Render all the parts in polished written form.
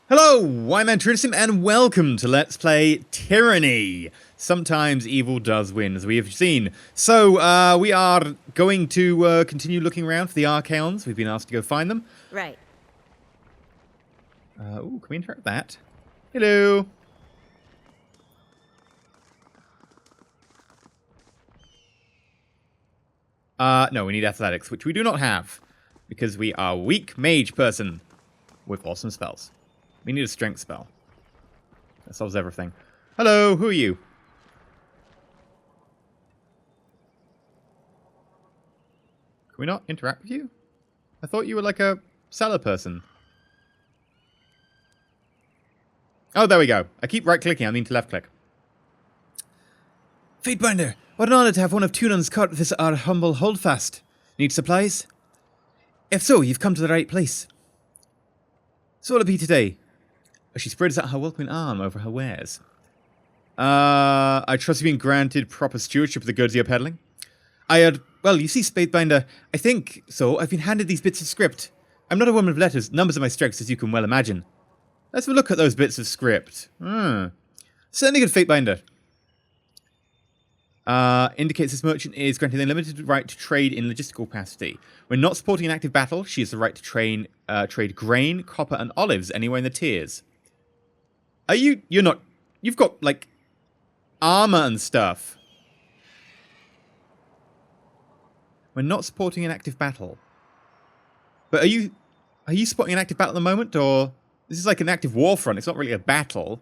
Hello, I'm EnterElysium, and welcome to Let's Play Tyranny. Sometimes evil does win, as we have seen. So, we are going to continue looking around for the ARCHONS. We've been asked to go find them. Right. Ooh, can we interact with that? Hello. No, we need athletics, which we do not have. Because we are weak mage person with awesome spells. We need a strength spell. That solves everything. Hello, who are you? Can we not interact with you? I thought you were like a seller person. Oh, there we go. I keep right-clicking, I mean to left-click. Fatebinder, what an honor to have one of Tunan's caught this our humble holdfast. Need supplies? If so, you've come to the right place. So what'll it be today? She spreads out her welcoming arm over her wares. I trust you've been granted proper stewardship of the goods you're peddling? Well, you see, Spadebinder, I think so. I've been handed these bits of script. I'm not a woman of letters. Numbers are my strengths, as you can well imagine. Let's have a look at those bits of script. Certainly good, Fatebinder. Indicates this merchant is granted the unlimited right to trade in logistical capacity. When not supporting an active battle, she has the right to trade grain, copper, and olives anywhere in the tiers. You're not, you've got, like, armor and stuff. We're not supporting an active battle. But are you supporting an active battle at the moment, or? This is like an active war front, it's not really a battle.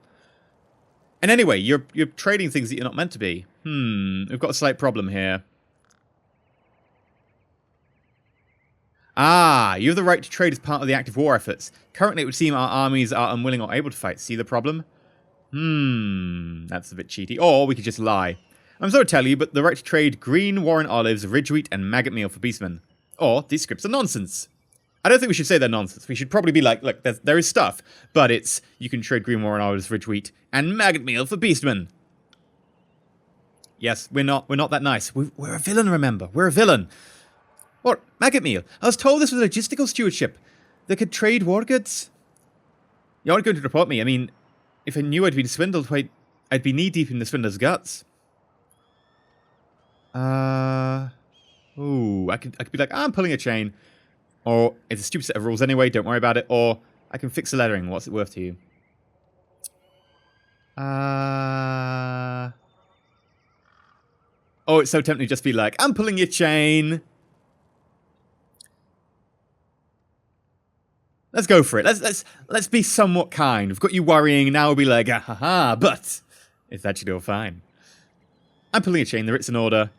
And anyway, you're trading things that you're not meant to be. We've got a slight problem here. You have the right to trade as part of the active war efforts. Currently, it would seem our armies are unwilling or able to fight. See the problem? That's a bit cheaty. Or we could just lie. I'm sorry to tell you, but the right to trade green warren olives, ridge wheat, and maggot meal for beastmen. Or, these scripts are nonsense. I don't think we should say they're nonsense. We should probably be like, look, there is stuff, but it's, you can trade green warren olives, ridge wheat, and maggot meal for beastmen. Yes, we're not that nice. We're a villain, remember? We're a villain. What? Maggot meal? I was told this was a logistical stewardship that could trade war goods. You aren't going to report me. I mean, if I knew I'd been swindled, I'd be knee-deep in the swindler's guts. I could be like, I'm pulling a chain. Or, it's a stupid set of rules anyway, don't worry about it. Or, I can fix the lettering. What's it worth to you? Oh, it's so tempting to just be like, I'm pulling your chain. Let's go for it. Let's be somewhat kind. We've got you worrying, now we'll be like, but it's actually all fine. I'm pulling a chain, the writ's in order.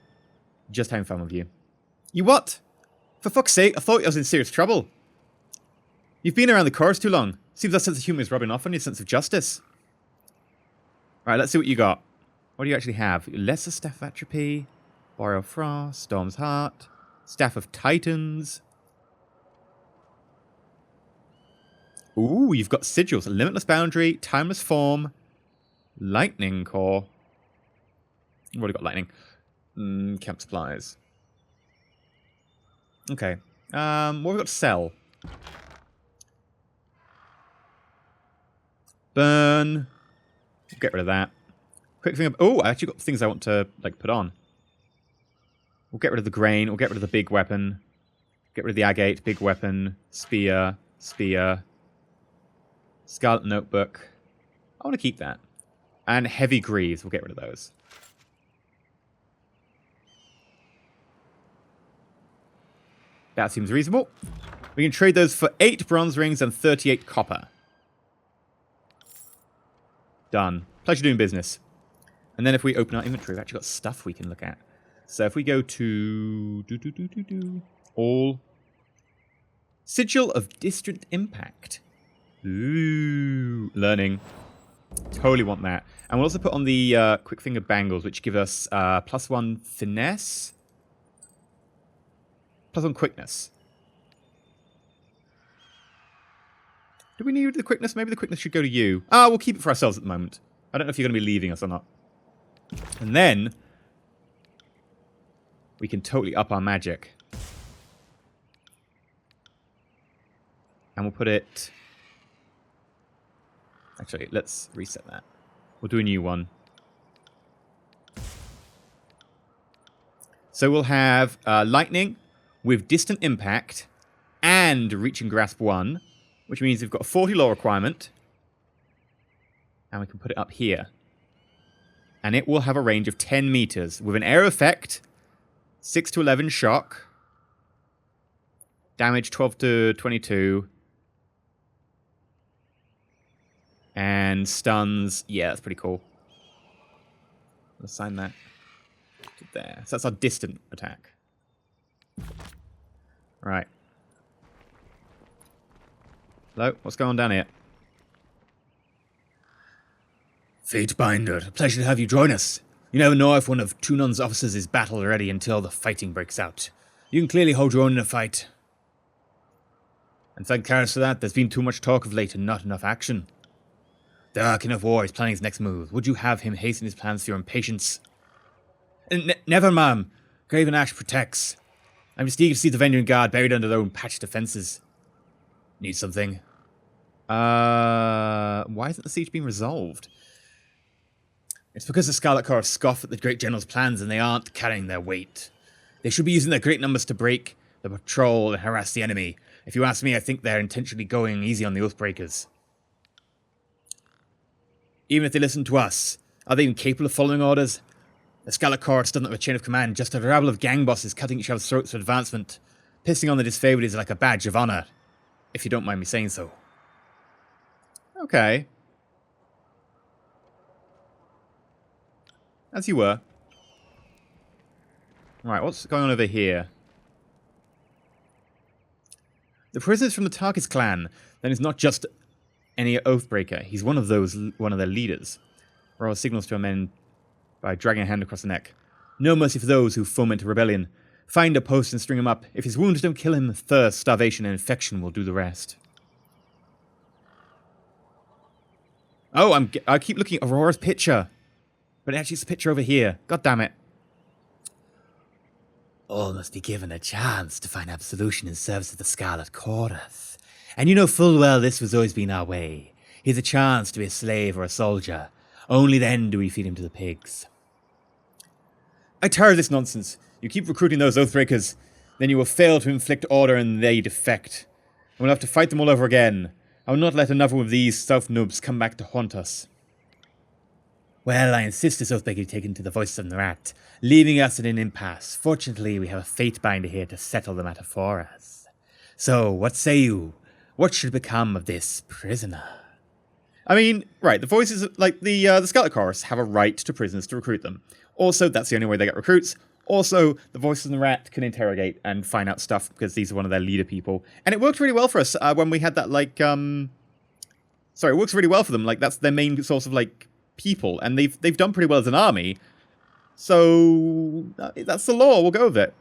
Just having fun with you. You what? For fuck's sake, I thought I was in serious trouble. You've been around the chorus too long. Seems that sense of humour is rubbing off on your sense of justice. Right, let's see what you got. What do you actually have? Lesser Staff of Atrophy, Boreal Frost, Storm's Heart, Staff of Titans. Ooh, you've got Sigils, Limitless Boundary, Timeless Form, Lightning Core. You've already got Lightning. Camp Supplies. Okay. What have we got to sell? Burn. We'll get rid of that. Quick thing. Oh, I actually got things I want to like put on. We'll get rid of the grain. We'll get rid of the big weapon. Get rid of the agate. Big weapon. Spear. Scarlet notebook. I want to keep that. And heavy greaves. We'll get rid of those. That seems reasonable. We can trade those for 8 bronze rings and 38 copper. Done. Pleasure doing business. And then if we open our inventory, we've actually got stuff we can look at. So if we go to... all... Sigil of Distant Impact. Ooh. Learning. Totally want that. And we'll also put on the quick finger bangles, which give us +1 finesse. +1 quickness. Do we need the quickness? Maybe the quickness should go to you. We'll keep it for ourselves at the moment. I don't know if you're going to be leaving us or not. And then we can totally up our magic. And we'll put it Actually, let's reset that. We'll do a new one. So we'll have lightning with distant impact and reach and grasp 1, which means we've got a 40 law requirement. And we can put it up here. And it will have a range of 10 meters with an air effect, 6 to 11 shock, damage 12 to 22, and stuns. Yeah, that's pretty cool. Let's assign that to there. So that's our distant attack. Right. Hello, what's going on down here? Fatebinder, a pleasure to have you join us. You never know if one of Tunon's officers is battle ready until the fighting breaks out. You can clearly hold your own in a fight. And thank Karis for that. There's been too much talk of late and not enough action. The Archon of War is planning his next move. Would you have him hasten his plans for your impatience? Never, ma'am. Graven Ash protects. I'm just eager to see the Vengeance Guard buried under their own patched defenses. Need something? Why isn't the siege being resolved? It's because the Scarlet Chorus scoff at the Great General's plans and they aren't carrying their weight. They should be using their great numbers to break the patrol and harass the enemy. If you ask me, I think they're intentionally going easy on the Oathbreakers. Even if they listen to us, are they even capable of following orders? The Scarlet Chorus doesn't have a chain of command, just a rabble of gang bosses cutting each other's throats for advancement. Pissing on the disfavored is like a badge of honor, if you don't mind me saying so. Okay. As you were. Right, what's going on over here? The prisoners from the Tarkus clan. Then he's not just any Oathbreaker. He's one of their leaders. Royal signals to our men by dragging a hand across the neck. No mercy for those who foment rebellion. Find a post and string him up. If his wounds don't kill him, thirst, starvation, and infection will do the rest. Oh, I keep looking at Aurora's picture. But actually it's a picture over here. God damn it. All must be given a chance to find absolution in service of the Scarlet Chorus. And you know full well this has always been our way. He's a chance to be a slave or a soldier. Only then do we feed him to the pigs. I tire of this nonsense. You keep recruiting those Oathbreakers, then you will fail to inflict order and they defect. And we'll have to fight them all over again. I will not let another of these self-noobs come back to haunt us. Well, I insist this Oathbreaker be taken to the voice of the rat, leaving us in an impasse. Fortunately, we have a Fatebinder here to settle the matter for us. So, what say you? What should become of this prisoner? I mean, right, the voices, like the Scarlet Chorus, have a right to prisoners to recruit them. Also, that's the only way they get recruits. Also, the voice of the rat can interrogate and find out stuff because these are one of their leader people. And it worked really well for us when we had that, like, sorry, it works really well for them. Like, that's their main source of, like, people. And they've done pretty well as an army. So, that's the law. We'll go with it.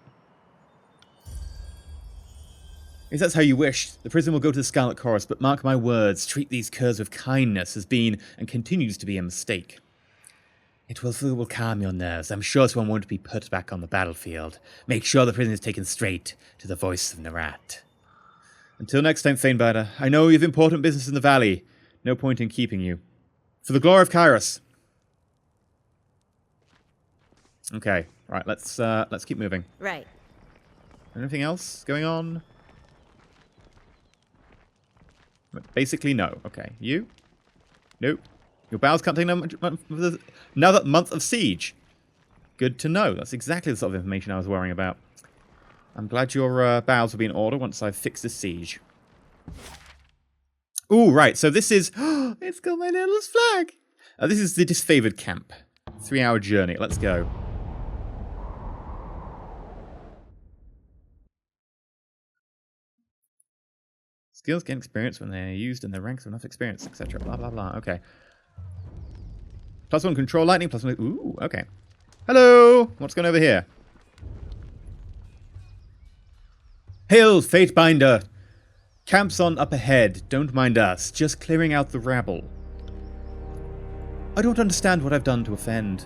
If that's how you wish, the prison will go to the Scarlet Chorus, but mark my words, treat these curs with kindness has been and continues to be a mistake. It will calm your nerves. I'm sure someone won't be put back on the battlefield. Make sure the prison is taken straight to the voice of the rat. Until next time, Fatebinder, I know you have important business in the valley. No point in keeping you. For the glory of Kairos. Okay, right, let's keep moving. Right. Anything else going on? Basically, no. Okay, you? Nope. Your bowels can't take another month of siege. Good to know. That's exactly the sort of information I was worrying about. I'm glad your bowels will be in order once I've fixed this siege. Ooh, right. So this is... it's got my little flag. This is the disfavored camp. 3-hour journey. Let's go. Skills gain experience when they're used in the ranks of enough experience, etc. Blah, blah, blah. Okay. +1 control lightning, +1... Ooh, okay. Hello! What's going over here? Hail, Fatebinder! Camp's on up ahead. Don't mind us. Just clearing out the rabble. I don't understand what I've done to offend.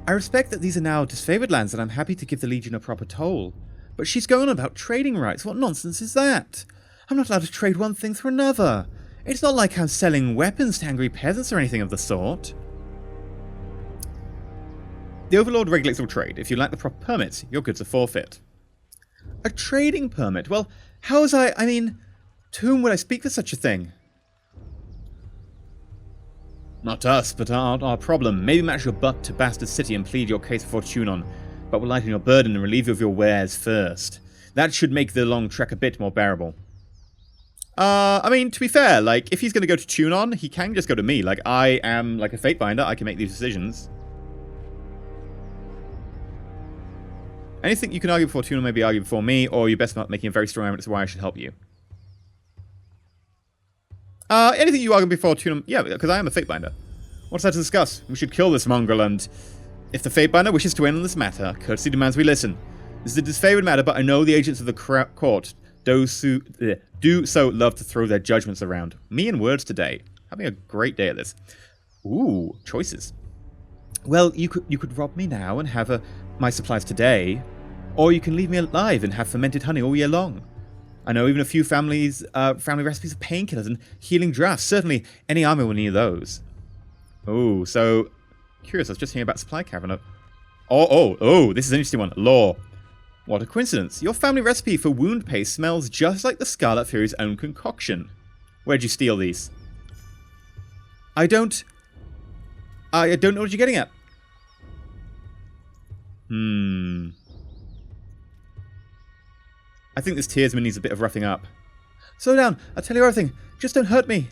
I respect that these are now disfavored lands and I'm happy to give the Legion a proper toll. But she's going on about trading rights. What nonsense is that? I'm not allowed to trade one thing for another. It's not like I'm selling weapons to angry peasants or anything of the sort. The Overlord regulates all trade. If you lack the proper permits, your goods are forfeit. A trading permit? Well, how was I mean, to whom would I speak for such a thing? Not us, but our problem. Maybe match your butt to Bastard City and plead your case before Tunon, but we'll lighten your burden and relieve you of your wares first. That should make the long trek a bit more bearable. I mean, to be fair, like, if he's going to go to Tunon, he can just go to me. Like, I am, like, a fate binder. I can make these decisions. Anything you can argue before Tunon may be argued before me, or you're best not making a very strong argument as to why I should help you. Anything you argue before Tunon... Yeah, because I am a fate binder. What's that to discuss? We should kill this mongrel, and... If the fate binder wishes to weigh in on this matter, courtesy demands we listen. This is a disfavored matter, but I know the agents of the court do so love to throw their judgments around. Me and words today. Having a great day at this. Ooh, choices. Well, you could rob me now and have my supplies today, or you can leave me alive and have fermented honey all year long. I know even a few family recipes of painkillers and healing drafts. Certainly, any army will need those. Oh, so curious. I was just hearing about supply cavern. Oh, this is an interesting one. Law. What a coincidence. Your family recipe for wound paste smells just like the Scarlet Fury's own concoction. Where'd you steal these? I don't know what you're getting at. I think this Tearsman needs a bit of roughing up. Slow down. I'll tell you everything. Just don't hurt me.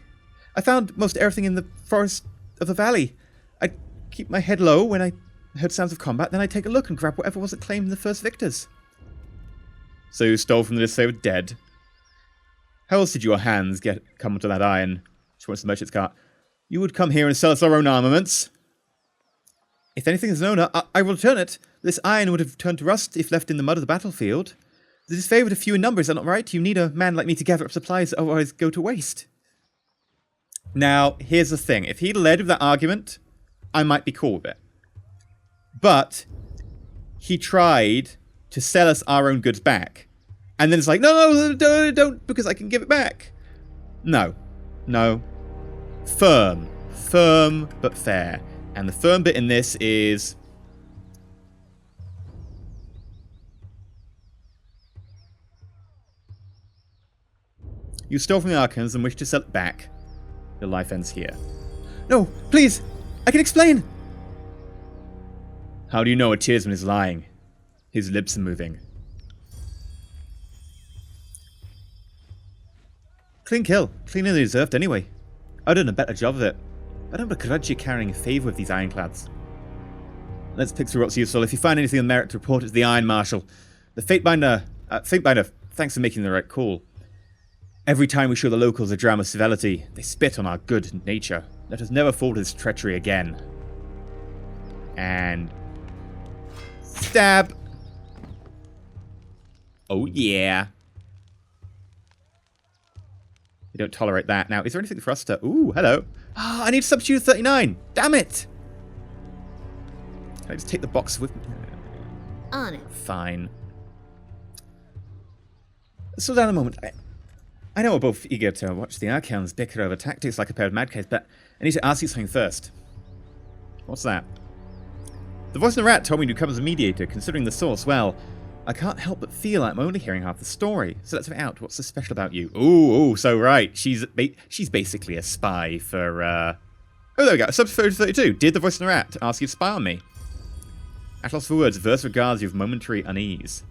I found most everything in the forest of the valley. I keep my head low when I heard sounds of combat, then I take a look and grab whatever wasn't claimed the first victors. So you stole from the disfavored dead? How else did your hands come onto that iron? She wants the merchant's cart. You would come here and sell us our own armaments? If anything is an owner, I will return it. This iron would have turned to rust if left in the mud of the battlefield. The disfavored are few in numbers, is that not right? You need a man like me to gather up supplies, otherwise go to waste. Now, here's the thing. If he'd led with that argument, I might be cool with it. But he tried to sell us our own goods back. And then it's like, no, don't, because I can give it back. No. Firm but fair. And the firm bit in this is... You stole from the Archons and wish to sell it back. Your life ends here. No, please! I can explain! How do you know a Tearsman is lying? His lips are moving. Clean kill. Cleaner than deserved anyway. I'd done a better job of it. I don't begrudge you carrying a favour with these ironclads. Let's pick through what's useful. If you find anything of merit to report it to the Iron Marshal. The Fatebinder, thanks for making the right call. Every time we show the locals a dram of civility, they spit on our good nature. Let us never fall to this treachery again. And... stab! Oh yeah. We don't tolerate that. Now, is there anything for us to... Ooh, hello. Ah, I need to substitute 39. Damn it! Can I just take the box with me? On it. Fine. Slow down a moment. I know we're both eager to watch the Archons bicker over tactics like a pair of madcats, but I need to ask you something first. What's that? The voice in the rat told me to come as a mediator, considering the source. Well, I can't help but feel I'm only hearing half the story. So let's find out. What's so special about you? Ooh, so right. She's basically a spy for, Oh, there we go. Substitute 32. Did the voice in the rat ask you to spy on me? At loss for words, verse regards you with momentary unease.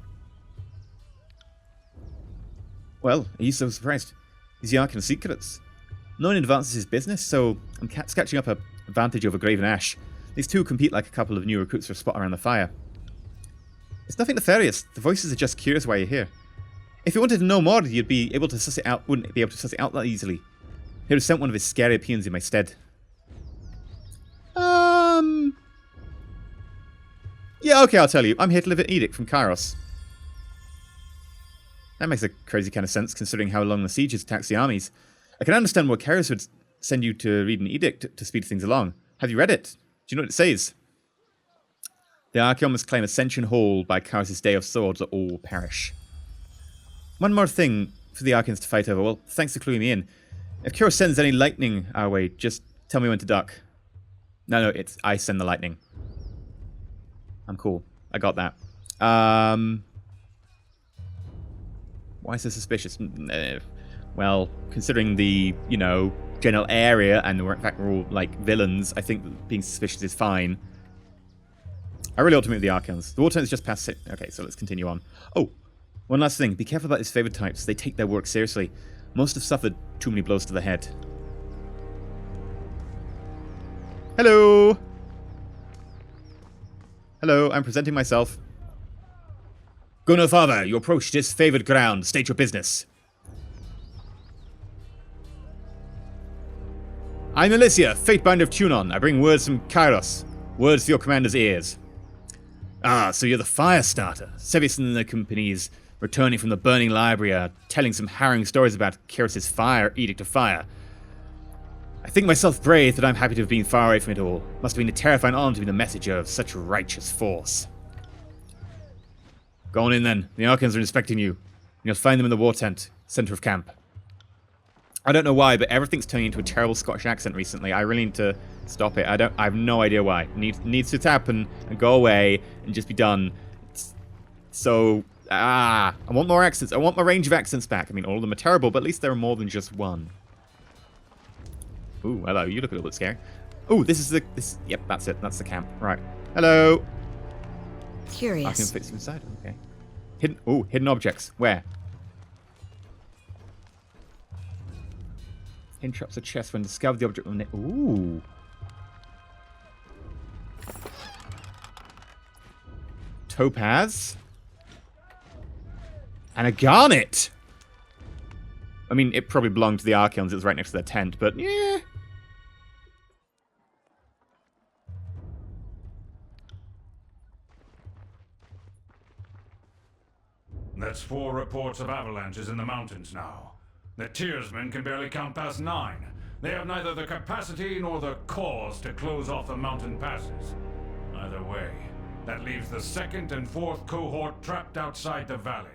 Well, are you so surprised? These are Archon secrets. No one advances his business, so I'm sketching up an advantage over Graven Ash. These two compete like a couple of new recruits for a spot around the fire. It's nothing nefarious. The voices are just curious why you're here. If you wanted to know more, you'd be able to suss it out. Wouldn't be able to suss it out that easily. He would have sent one of his scary peons in my stead. Yeah, okay, I'll tell you. I'm here to live an edict from Kairos. That makes a crazy kind of sense, considering how long the siege has taxed the armies. I can understand why Kairos would send you to read an edict to speed things along. Have you read it? Do you know what it says? The Archon must claim Ascension Hall by Kairos' Day of Swords or all perish. One more thing for the Archons to fight over. Well, thanks for cluing me in. If Kira sends any lightning our way, just tell me when to duck. No, it's I send the lightning. I'm cool. I got that. Why is this suspicious? Well, considering the, you know, general area, and in fact we're all, like, villains, I think being suspicious is fine. I really ought to meet the Archons. The war time is just past 6. Okay, so let's continue on. Oh, one last thing. Be careful about these favored types. They take their work seriously. Most have suffered too many blows to the head. Hello! Hello, I'm presenting myself. Go no farther. You approach disfavored ground. State your business. I'm Elysia, Fatebinder of Tunon. I bring words from Kairos. Words for your commander's ears. Ah, so you're the fire starter. Sevius and the companies returning from the burning library are telling some harrowing stories about Kairos' fire, edict of fire. I think myself brave that I'm happy to have been far away from it all. Must have been a terrifying honor to be the messenger of such righteous force. Go on in then. The Archons are inspecting you. And you'll find them in the war tent, center of camp. I don't know why, but everything's turning into a terrible Scottish accent recently. I really need to stop it. I have no idea why. It needs to happen and go away and just be done. I want more accents. I want my range of accents back. I mean, all of them are terrible, but at least there are more than just one. Ooh, hello. You look a little bit scary. Ooh, yep, that's it. That's the camp. Right. Hello. Curious. I can fit inside. Okay. Hidden objects. Where? Interrupts a chest when discovered the object. Ooh. Topaz. And a garnet. I mean, it probably belonged to the Archons. It was right next to their tent, but yeah. That's 4 reports of avalanches in the mountains now. The Tearsmen can barely count past 9. They have neither the capacity nor the cause to close off the mountain passes. Either way, that leaves the 2nd and 4th cohort trapped outside the valley.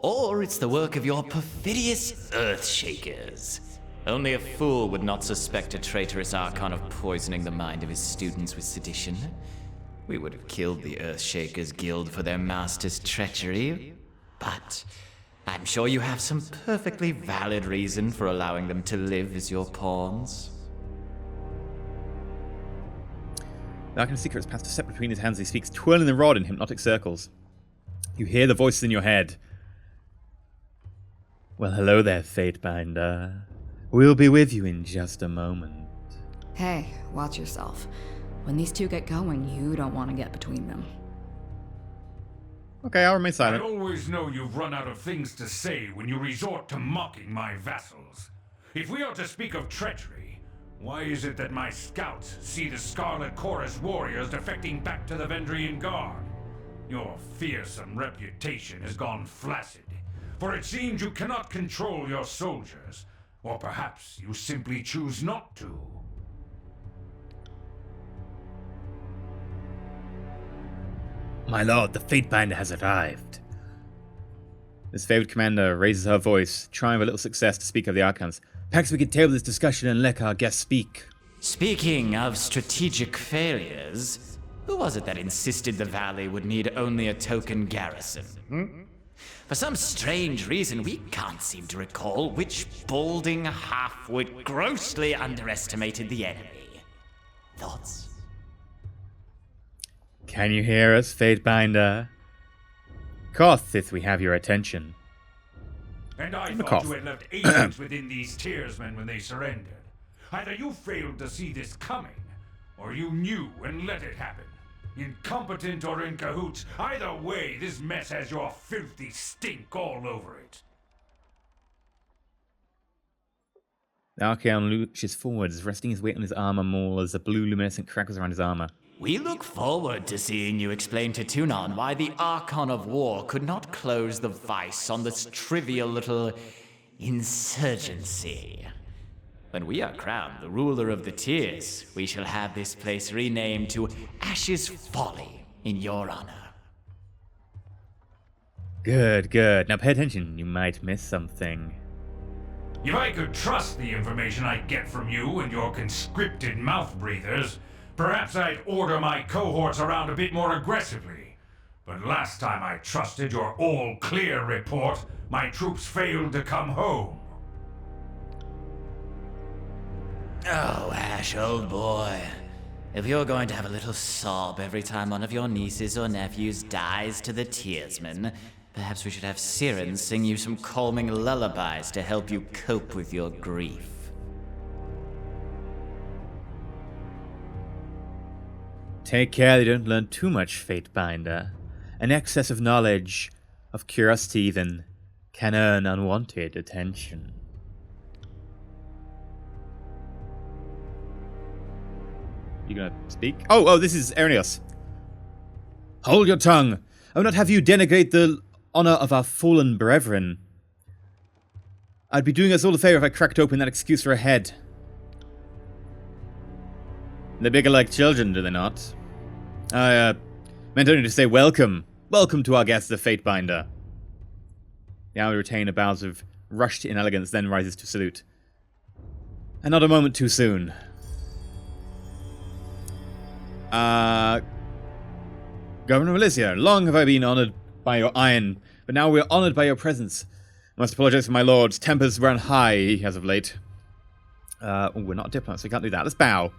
Or it's the work of your perfidious Earthshakers. Only a fool would not suspect a traitorous Archon of poisoning the mind of his students with sedition. We would have killed the Earthshakers Guild for their master's treachery, but I'm sure you have some perfectly valid reason for allowing them to live as your pawns. The Archon's secret has passed a step between his hands. He speaks, twirling the rod in hypnotic circles. You hear the voices in your head. Well, hello there, Fatebinder. We'll be with you in just a moment. Hey, watch yourself. When these two get going, you don't want to get between them. Okay, I'll remain silent. I always know you've run out of things to say when you resort to mocking my vassals. If we are to speak of treachery, why is it that my scouts see the Scarlet Chorus warriors defecting back to the Vendrian Guard? Your fearsome reputation has gone flaccid, for it seems you cannot control your soldiers, or perhaps you simply choose not to. My lord, the Fatebinder has arrived. This favored commander raises her voice, trying with little success to speak of the Archons. Perhaps we could table this discussion and let our guests speak. Speaking of strategic failures, who was it that insisted the valley would need only a token garrison? For some strange reason, we can't seem to recall which balding halfwit grossly underestimated the enemy. Thoughts? Can you hear us, Fatebinder? Cough if we have your attention. And I The thought cough. you had left agents within these Tearsmen when they surrendered. Either you failed to see this coming, or you knew and let it happen. Incompetent or in cahoots, either way, this mess has your filthy stink all over it. The Archaon lurches forwards, resting his weight on his armor maul as the blue luminescent crackles around his armor. We look forward to seeing you explain to Tunon why the Archon of War could not close the vice on this trivial little insurgency. When we are crowned the ruler of the Tears, we shall have this place renamed to Ash's Folly in your honor. Good, good. Now pay attention. You might miss something. If I could trust the information I get from you and your conscripted mouth breathers, perhaps I'd order my cohorts around a bit more aggressively. But last time I trusted your all-clear report, my troops failed to come home. Oh, Ash, old boy. If you're going to have a little sob every time one of your nieces or nephews dies to the Tearsman, perhaps we should have Siren sing you some calming lullabies to help you cope with your grief. Take care they don't learn too much, Fatebinder. An excess of knowledge, of curiosity even, can earn unwanted attention. You gonna speak? Oh, this is Ernios. Hold your tongue. I will not have you denigrate the honor of our fallen brethren. I'd be doing us all a favor if I cracked open that excuse for a head. They're bigger like children, do they not? I, meant only to say welcome. Welcome to our guest, the Fatebinder. The ally retainer bows of rushed inelegance, then rises to salute. And not a moment too soon. Governor Elysia, long have I been honored by your iron, but now we are honored by your presence. I must apologize for my lord's tempers run high as of late. We're not diplomats, so we can't do that. Let's bow.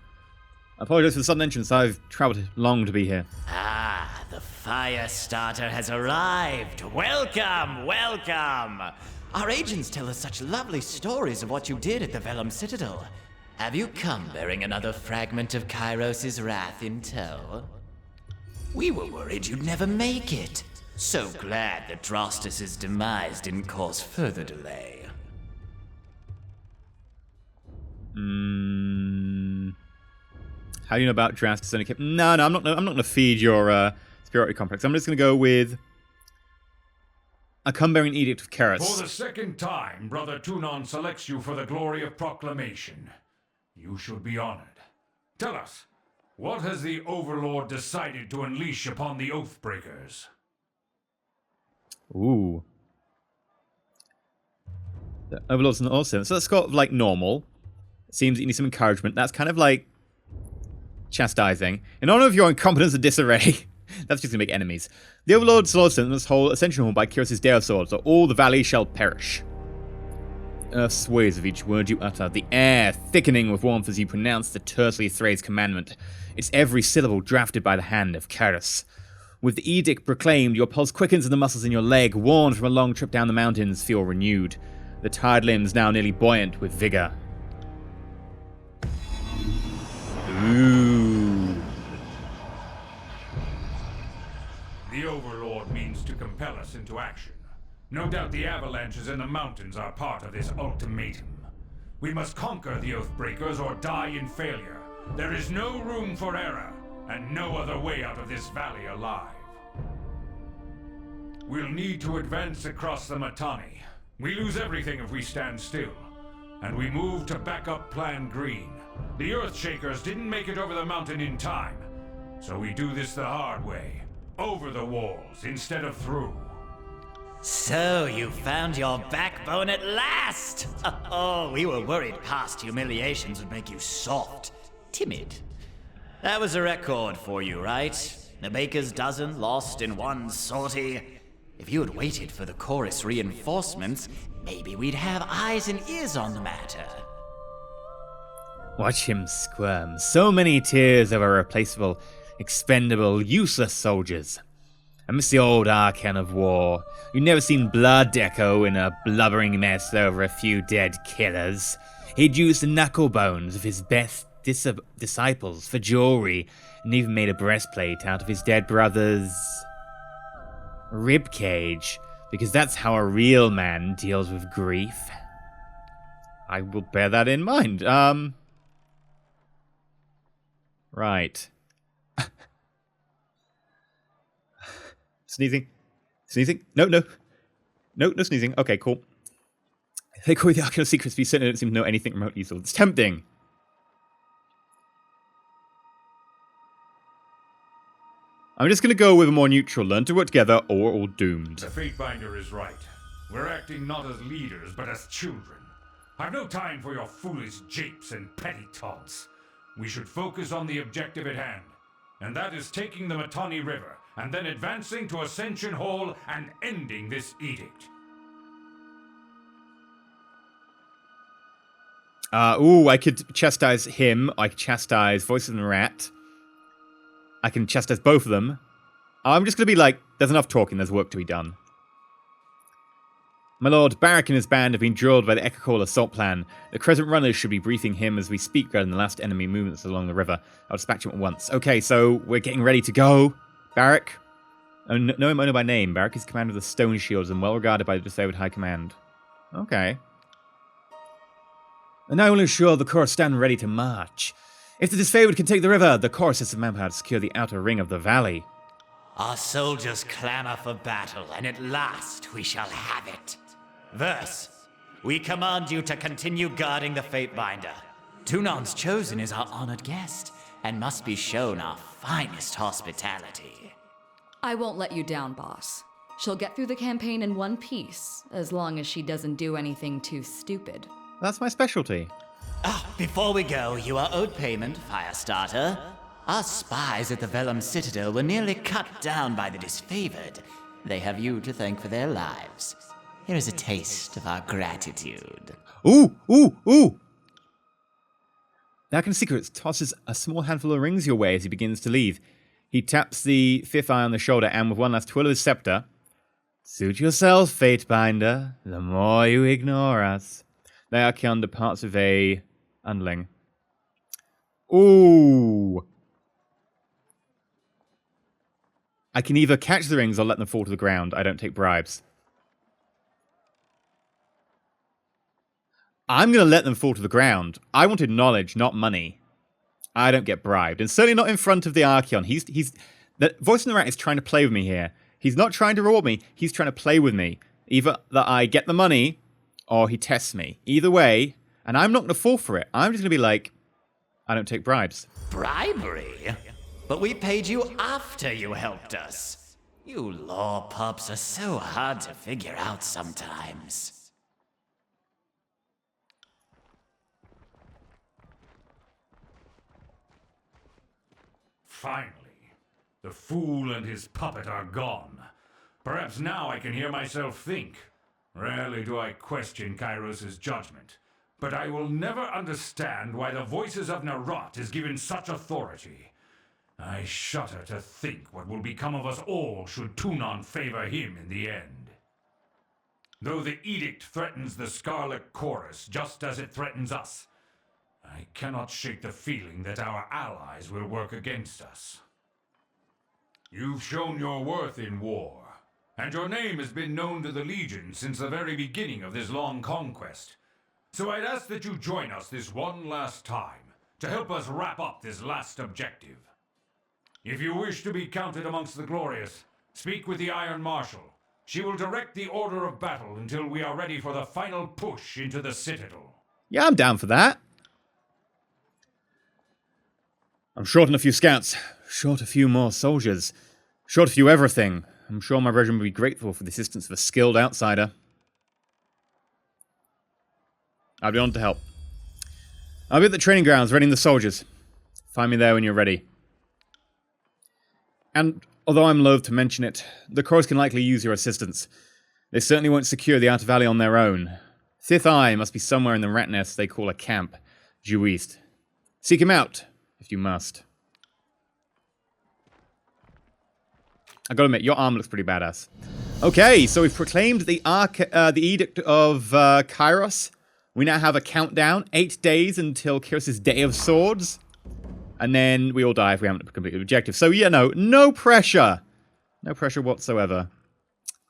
I apologize for the sudden entrance. I've traveled long to be here. Ah, the fire starter has arrived. Welcome, welcome. Our agents tell us such lovely stories of what you did at the Vellum Citadel. Have you come bearing another fragment of Kairos' wrath in tow? We were worried you'd never make it. So glad that Drostus' demise didn't cause further delay. How do you know about Drastus? No, I'm not going to feed your superiority complex. I'm just going to go with a Cumbearing Edict of Keras. For the second time, Brother Tunon selects you for the glory of proclamation. You should be honored. Tell us, what has the Overlord decided to unleash upon the Oathbreakers? Ooh. The Overlord's not awesome. So let's go like normal. It seems that you need some encouragement. That's kind of like chastising. In honor of your incompetence and disarray. That's just going to make enemies. The Overlord's Lord sentence hold Ascension Hall by Kyros's Day of Swords, or all the valley shall perish. Earth sways of each word you utter, the air thickening with warmth as you pronounce the tersely phrased commandment. Its every syllable drafted by the hand of Kairos. With the edict proclaimed, your pulse quickens and the muscles in your leg, worn from a long trip down the mountains, feel renewed. The tired limbs now nearly buoyant with vigor. Ooh. The Overlord means to compel us into action. No doubt the avalanches in the mountains are part of this ultimatum. We must conquer the Oathbreakers or die in failure. There is no room for error, and no other way out of this valley alive. We'll need to advance across the Mittani. We lose everything if we stand still. And we move to backup Plan Green. The Earthshakers didn't make it over the mountain in time. So we do this the hard way. Over the walls instead of through. So you found your backbone at last! Oh, we were worried past humiliations would make you soft, timid. That was a record for you, right? The baker's dozen lost in one sortie. If you had waited for the chorus reinforcements, maybe we'd have eyes and ears on the matter. Watch him squirm. So many tears of irreplaceable, expendable, useless soldiers. I miss the old Archon of war. You've never seen blood echo in a blubbering mess over a few dead killers. He'd used the knuckle bones of his best disciples for jewelry, and even made a breastplate out of his dead brother's ribcage, because that's how a real man deals with grief. I will bear that in mind. Right. Sneezing. Sneezing? No sneezing. Okay, cool. They call the Arcane Secrets, but you certainly don't seem to know anything remotely useful. It's tempting. I'm just going to go with a more neutral. Learn to work together or all doomed. The Fatebinder is right. We're acting not as leaders, but as children. I've no time for your foolish japes and petty taunts. We should focus on the objective at hand, and that is taking the Mittani River, and then advancing to Ascension Hall and ending this edict. I could chastise him. I could chastise Voice of the Rat. I can chastise both of them. I'm just going to be like, there's enough talking, there's work to be done. My lord, Barak and his band have been drilled by the Ekakol assault plan. The Crescent Runners should be briefing him as we speak regarding the last enemy movements along the river. I'll dispatch him at once. Okay, so we're getting ready to go. Barak. I know him only by name. Barak is commander of the Stone Shields and well regarded by the Disabled High Command. Okay. And now we'll ensure the Corps stand ready to march. If the Disfavored can take the river, the Corps has the manpower to secure the outer ring of the valley. Our soldiers clamor for battle, and at last we shall have it. Verse, we command you to continue guarding the Fatebinder. Tunan's chosen is our honored guest, and must be shown our finest hospitality. I won't let you down, boss. She'll get through the campaign in one piece, as long as she doesn't do anything too stupid. That's my specialty. Before we go, you are owed payment, Firestarter. Our spies at the Vellum Citadel were nearly cut down by the Disfavored. They have you to thank for their lives. Here is a taste of our gratitude. Ooh, ooh, ooh! Dark and Secrets tosses a small handful of rings your way as he begins to leave. He taps the fifth eye on the shoulder and with one last twirl of his scepter, suit yourself, Fatebinder, the more you ignore us. The Archon departs with a underling. Ooh! I can either catch the rings or let them fall to the ground. I don't take bribes. I'm going to let them fall to the ground. I wanted knowledge, not money. I don't get bribed. And certainly not in front of the Archon. The Voice in the Rat is trying to play with me here. He's not trying to reward me. He's trying to play with me. Either that I get the money or he tests me. Either way, and I'm not going to fall for it. I'm just going to be like, I don't take bribes. Bribery? But we paid you after you helped us. You law pups are so hard to figure out sometimes. Finally, the fool and his puppet are gone. Perhaps now I can hear myself think. Rarely do I question Kairos' judgment, but I will never understand why the Voices of Narot is given such authority. I shudder to think what will become of us all should Tunon favor him in the end. Though the edict threatens the Scarlet Chorus just as it threatens us, I cannot shake the feeling that our allies will work against us. You've shown your worth in war, and your name has been known to the Legion since the very beginning of this long conquest. So I'd ask that you join us this one last time to help us wrap up this last objective. If you wish to be counted amongst the glorious, speak with the Iron Marshal. She will direct the order of battle until we are ready for the final push into the Citadel. Yeah, I'm down for that. I'm short on a few scouts, short a few more soldiers, short a few everything. I'm sure my regiment will be grateful for the assistance of a skilled outsider. I'll be on to help. I'll be at the training grounds, readying the soldiers. Find me there when you're ready. And, although I'm loath to mention it, the Crows can likely use your assistance. They certainly won't secure the Outer Valley on their own. Fifth Eye must be somewhere in the rat nest they call a camp, due east. Seek him out, if you must. I gotta admit, your armor looks pretty badass. Okay, so we've proclaimed the Edict of Kairos. We now have a countdown, 8 days until Kyros's Day of Swords. And then we all die if we haven't completed the objective. So, yeah, no pressure. No pressure whatsoever.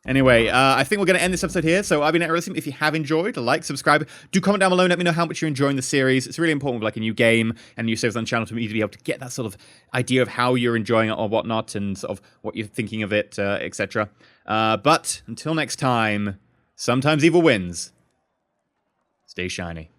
Anyway, I think we're going to end this episode here. So, I've been EnterElysium. If you have enjoyed, like, subscribe. Do comment down below and let me know how much you're enjoying the series. It's really important with, like, a new game and new series on the channel to me to be able to get that sort of idea of how you're enjoying it or whatnot and sort of what you're thinking of it, etc. But, until next time, sometimes evil wins. Stay shiny.